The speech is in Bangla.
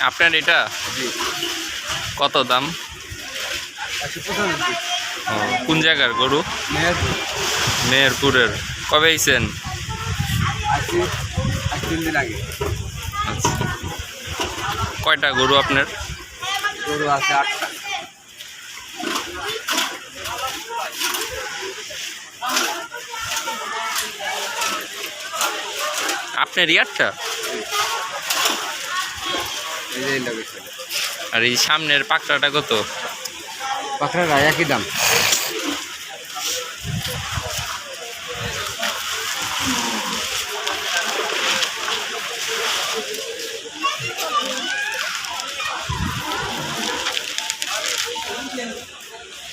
আপনার এটা কত দাম? ও, কোন জায়গার গরু? মেহেরপুরের। কবে আইছেন? আচ্ছা, কয়টা গরু আপনার? গরু আছে 8টা। আপনার ইয়ারটা? আর এই সামনের পাকড়াটা কত? পাখরাটা একই দাম।